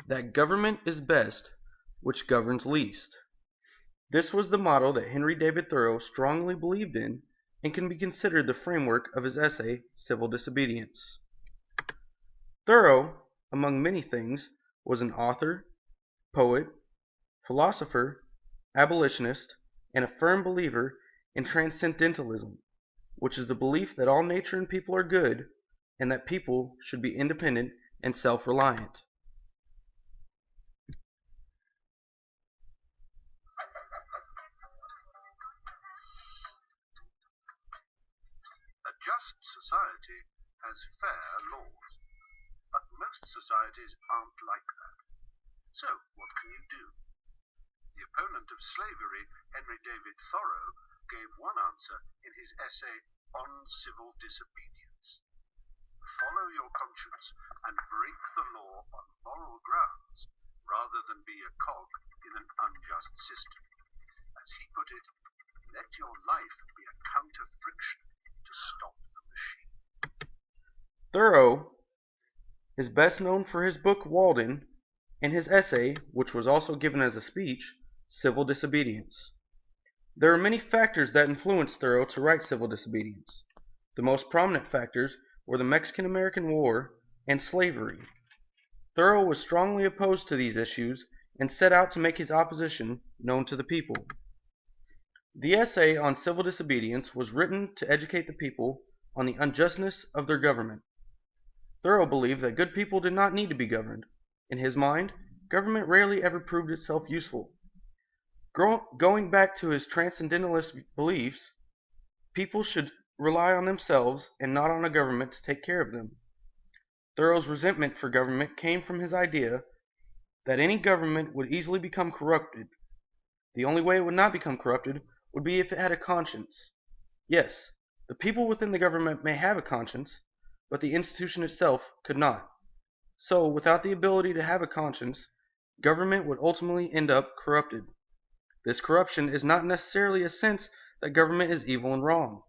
that government is best which governs least. This was the motto that Henry David Thoreau strongly believed in and can be considered the framework of his essay, Civil Disobedience. Thoreau, among many things, was an author, poet, philosopher, abolitionist, and a firm believer in transcendentalism, which is the belief that all nature and people are good, and that people should be independent and self-reliant. A just society has fair laws, but most societies aren't like that. So, what can you do? The opponent of slavery, Henry David Thoreau, gave one answer in his essay on civil disobedience. Follow your conscience and break the law on moral grounds, rather than be a cog in an unjust system. As he put it, let your life be a counter-friction to stop the machine. Thoreau is best known for his book Walden and his essay, which was also given as a speech, Civil Disobedience. There are many factors that influenced Thoreau to write Civil Disobedience. The most prominent factors were the Mexican-American War and slavery. Thoreau was strongly opposed to these issues and set out to make his opposition known to the people. The essay on civil disobedience was written to educate the people on the unjustness of their government. Thoreau believed that good people did not need to be governed. In his mind, government rarely ever proved itself useful. Going back to his transcendentalist beliefs, people should rely on themselves and not on a government to take care of them. Thoreau's resentment for government came from his idea that any government would easily become corrupted. The only way it would not become corrupted would be if it had a conscience. Yes, the people within the government may have a conscience, but the institution itself could not. So, without the ability to have a conscience, government would ultimately end up corrupted. This corruption is not necessarily a sense that government is evil and wrong,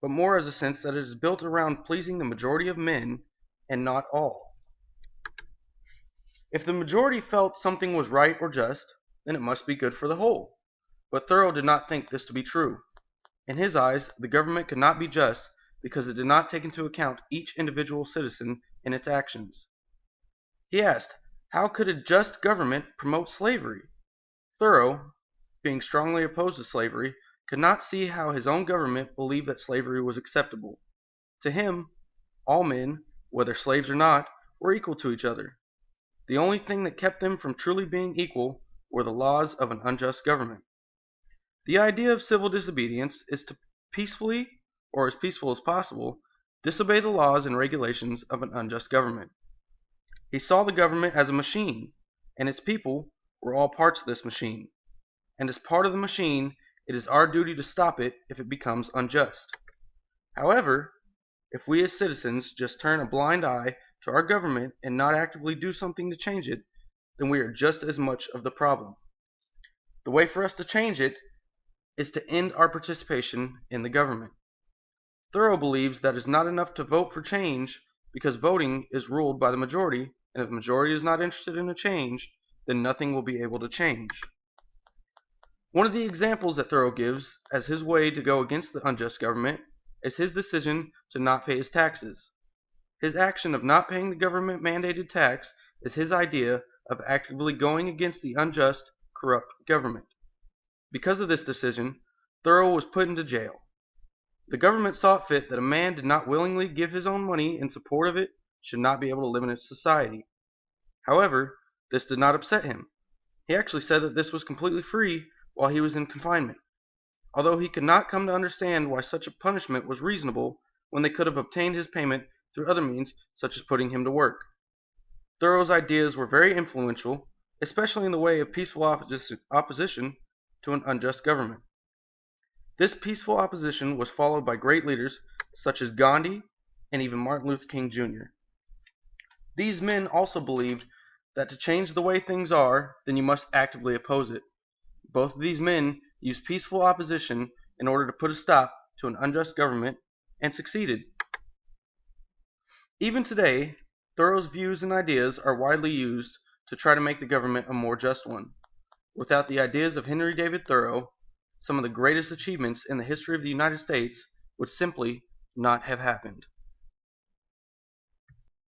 but more as a sense that it is built around pleasing the majority of men and not all. If the majority felt something was right or just, then it must be good for the whole. But Thoreau did not think this to be true. In his eyes, the government could not be just because it did not take into account each individual citizen in its actions. He asked, how could a just government promote slavery? Thoreau, being strongly opposed to slavery, could not see how his own government believed that slavery was acceptable. To him, all men, whether slaves or not, were equal to each other. The only thing that kept them from truly being equal were the laws of an unjust government. The idea of civil disobedience is to peacefully, or as peaceful as possible, disobey the laws and regulations of an unjust government. He saw the government as a machine, and its people were all parts of this machine. And as part of the machine, it is our duty to stop it if it becomes unjust. However, if we as citizens just turn a blind eye to our government and not actively do something to change it, then we are just as much of the problem. The way for us to change it is to end our participation in the government. Thoreau believes that it is not enough to vote for change because voting is ruled by the majority, and if the majority is not interested in a change, then nothing will be able to change. One of the examples that Thoreau gives as his way to go against the unjust government is his decision to not pay his taxes. His action of not paying the government-mandated tax is his idea of actively going against the unjust, corrupt government. Because of this decision, Thoreau was put into jail. The government saw it fit that a man did not willingly give his own money in support of it should not be able to live in its society. However, this did not upset him. He actually said that this was completely free while he was in confinement, although he could not come to understand why such a punishment was reasonable when they could have obtained his payment through other means, such as putting him to work. Thoreau's ideas were very influential, especially in the way of peaceful opposition to an unjust government. This peaceful opposition was followed by great leaders such as Gandhi and even Martin Luther King Jr. These men also believed that to change the way things are, then you must actively oppose it. Both of these men used peaceful opposition in order to put a stop to an unjust government and succeeded. Even today, Thoreau's views and ideas are widely used to try to make the government a more just one. Without the ideas of Henry David Thoreau, some of the greatest achievements in the history of the United States would simply not have happened.